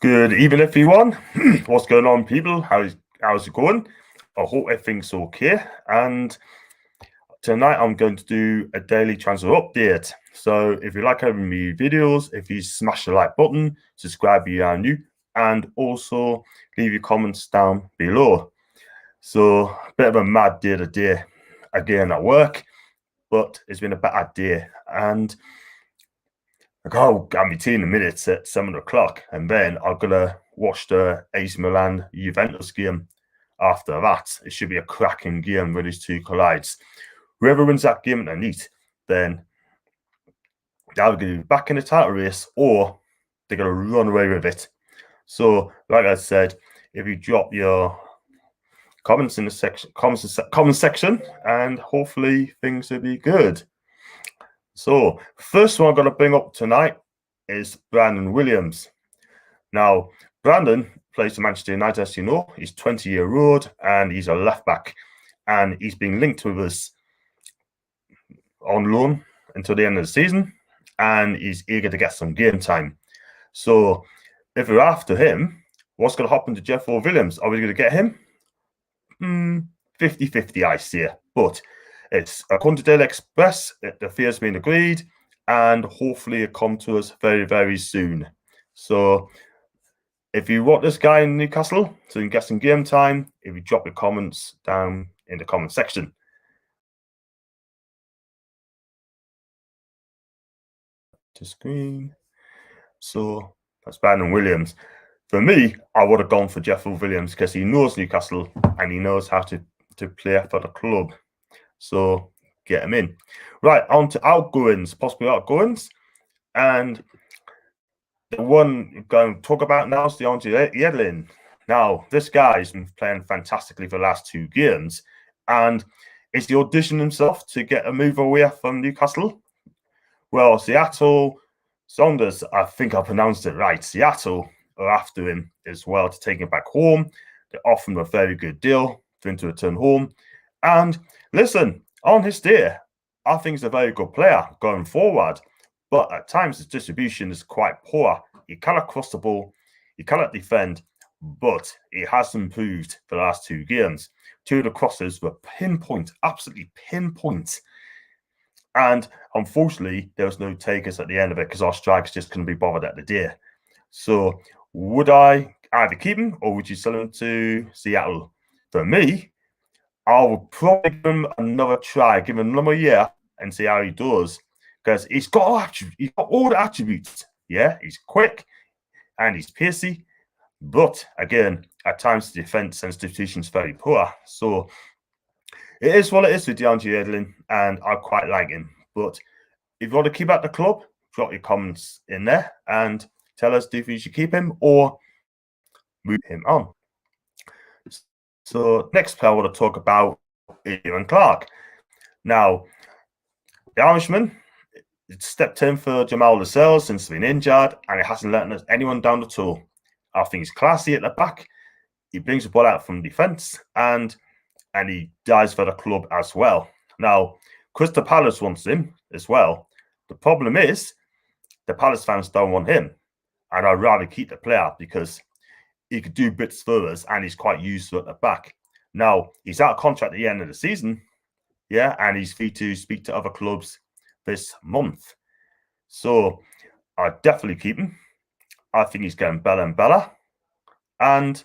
Good evening, everyone. What's going on, people? How's it going? I hope everything's okay. And tonight I'm going to do a daily transfer update. So if you like having me videos, if you smash the like button, subscribe if you are new, and also leave your comments down below. So a bit of a mad day today, again at work, but it's been a bad day. And I got my team in minutes at 7 o'clock, and then I'm gonna watch the AC Milan Juventus game after that. It should be a cracking game when these two collides. Whoever wins that game in the neat, then they're going to be back in the title race or they're going to run away with it. So, like I said, if you drop your comments in the section, comment section, and hopefully things will be good. So, first one I'm going to bring up tonight is Brandon Williams. Now, Brandon plays for Manchester United, as you know. He's 20-year-old and he's a left back, and he's been linked with us on loan until the end of the season, and he's eager to get some game time. So, if we're after him, what's going to happen to Jeff Williams? Are we going to get him? 50-50, I say. But it's according to Daily Express, the fee has been agreed, and hopefully it come to us very, very soon. So if you want this guy in Newcastle, so you can get some game time, if you drop your comments down in the comment section. To screen. So that's Brandon Williams. For me, I would have gone for Jeff Williams because he knows Newcastle and he knows how to play for the club. So get him in. Right, on to outgoings, possibly outgoings. And the one we're going to talk about now is DeAndre Yedlin. Now, this guy's been playing fantastically for the last 2 games. And is he auditioning himself to get a move away from Newcastle? Well, Seattle Saunders, I think I pronounced it right. Seattle are after him as well to take him back home. They offer him a very good deal for him to return home. And listen, on his day, I think he's a very good player going forward. But at times, his distribution is quite poor. He cannot cross the ball. He cannot defend. But he has improved for the last 2 games. 2 of the crosses were pinpoint, absolutely pinpoint. And unfortunately, there was no takers at the end of it because our strikers just couldn't be bothered at the day. So would I either keep him or would you sell him to Seattle? For me, I would probably give him another try, give him another year and see how he does. Because he's got all the attributes. Yeah, he's quick and he's pacey. But again, at times the defense and substitution is very poor. So it is what it is with DeAndre Yedlin, and I quite like him. But if you want to keep at the club, drop your comments in there and tell us if you should keep him or move him on. So next player I want to talk about is Aaron Clark. Now, the Irishman stepped in for Jamal Lascelles since he's been injured, and it hasn't let anyone down at all. I think he's classy at the back. He brings the ball out from defense, and he dies for the club as well. Now, Crystal Palace wants him as well. The problem is the Palace fans don't want him, and I'd rather keep the player because he could do bits for us, and he's quite useful at the back. Now, he's out of contract at the end of the season, yeah, and he's free to speak to other clubs this month. So I'd definitely keep him. I think he's getting better and better. And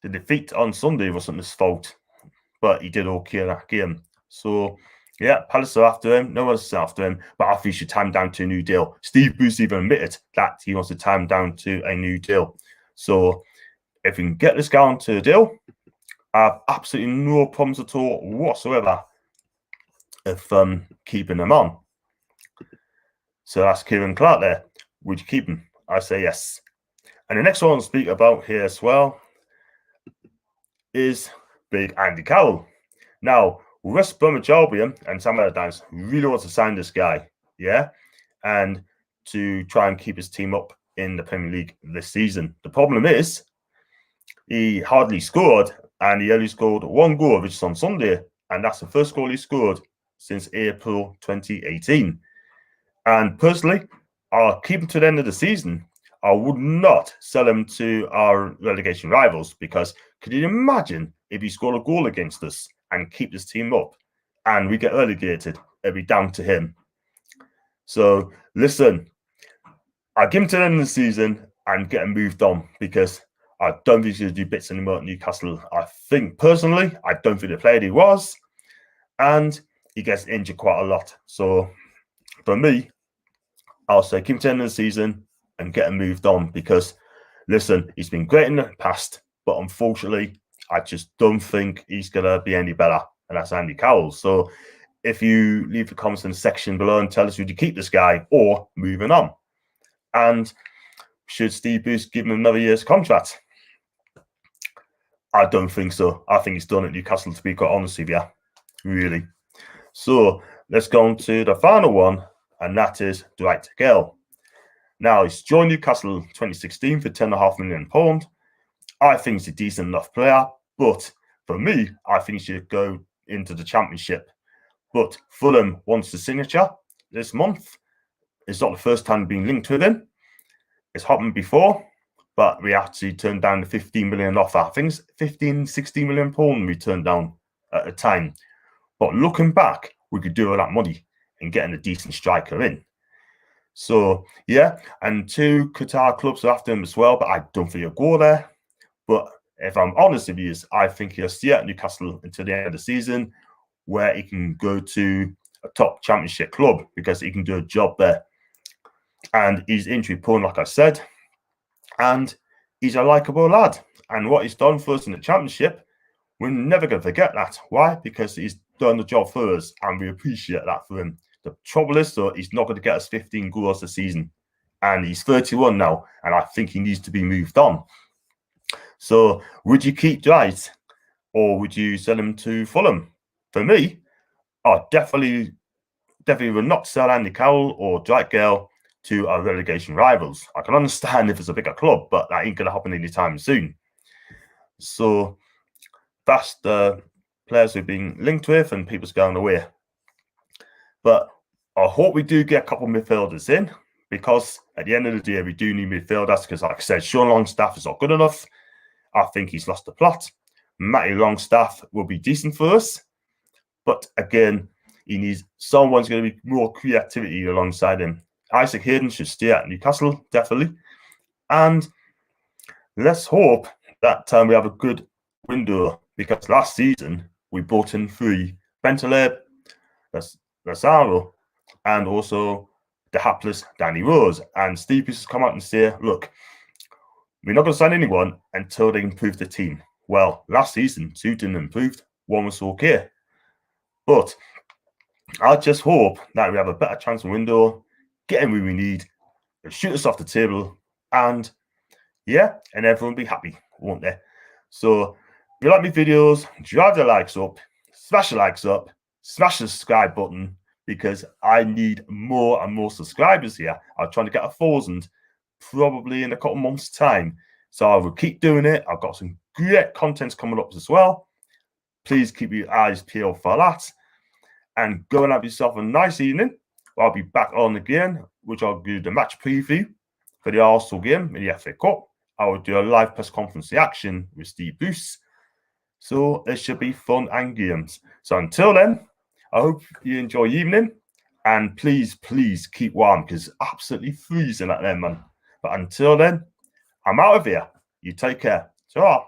the defeat on Sunday wasn't his fault, but he did okay in that game. So, yeah, Palace are after him. No one's after him, but I think he should tie him down to a new deal. Steve Bruce even admitted that he wants to tie him down to a new deal. So, if we can get this guy onto a deal, I have absolutely no problems at all whatsoever of keeping him on. So that's Kieran Clark there. Would you keep him? I say yes. And the next one I'll speak about here as well is big Andy Carroll. Now, West Bromwich Albion and Sam Allardyce really want to sign this guy, yeah, and to try and keep his team up in the Premier League this season. The problem is he hardly scored, and he only scored 1 goal, which is on Sunday, and that's the first goal he scored since April 2018. And personally, I'll keep him to the end of the season. I would not sell him to our relegation rivals, because could you imagine if he scored a goal against us and keep this team up and we get relegated? It'd be down to him. So listen, I'll give him to the end of the season and get him moved on, because I don't think he's going to do bits anymore at Newcastle. I think personally, I don't think the player he was, and he gets injured quite a lot. So for me, I'll say keep him to the end of the season and get him moved on, because listen, he's been great in the past, but unfortunately, I just don't think he's going to be any better, and that's Andy Carroll. So if you leave the comments in the section below and tell us, would you keep this guy or moving on? And should Steve Bruce give him another year's contract? I don't think so. I think he's done at Newcastle, to be quite honest with you, really. So let's go on to the final one, and that is Dwight Carroll. Now, he's joined Newcastle 2016 for £10.5 million. I think he's a decent enough player, but for me, I think he should go into the Championship. But Fulham wants the signature this month. It's not the first time being linked with him. It's happened before, but we actually turned down the 15 million offer. I think it's 15, 16 million pound we turned down at the time. But looking back, we could do all that money and getting a decent striker in. So, yeah, and 2 Qatar clubs are after him as well, but I don't think he'll go there. But if I'm honest with you, I think he'll stay at Newcastle until the end of the season, where he can go to a top Championship club, because he can do a job there. And he's injury prone, like I said, and he's a likeable lad. And what he's done for us in the Championship, we're never going to forget that. Why? Because he's done the job for us, and we appreciate that for him. The trouble is, though, he's not going to get us 15 goals a season, and he's 31 now, and I think he needs to be moved on. So would you keep Dwight, or would you sell him to Fulham? For me, I definitely would not sell Andy Carroll or Dwight Carroll to our relegation rivals. I can understand if it's a bigger club, but that ain't going to happen anytime soon. So that's the players we've been linked with and people's going away. But I hope we do get a couple of midfielders in, because at the end of the day, we do need midfielders, because like I said, Sean Longstaff is not good enough. I think he's lost the plot. Matty Longstaff will be decent for us, but again, he needs someone's going to be more creativity alongside him. Isaac Hayden should stay at Newcastle, definitely. And let's hope that we have a good window, because last season we brought in 3 Bentaleb, Lazaro, and also the hapless Danny Rose. And Steve Bruce has come out and say, look, we're not going to sign anyone until they improve the team. Well, last season, 2 didn't improve, 1 was okay. But I just hope that we have a better transfer window, get in where we need, shoot us off the table, and yeah, and everyone will be happy, won't they? So if you like my videos, drive the likes up, smash the likes up, smash the subscribe button, because I need more and more subscribers here. I'm trying to get 1,000 probably in a couple months' time. So I will keep doing it. I've got some great content coming up as well. Please keep your eyes peeled for that. And go and have yourself a nice evening. I'll be back on again, which I'll do the match preview for the Arsenal game in the FA Cup. I will do a live press conference reaction with Steve Bruce. So it should be fun and games. So until then, I hope you enjoy your evening. And please, please keep warm, because it's absolutely freezing out there, man. But until then, I'm out of here. You take care. Ta-ra.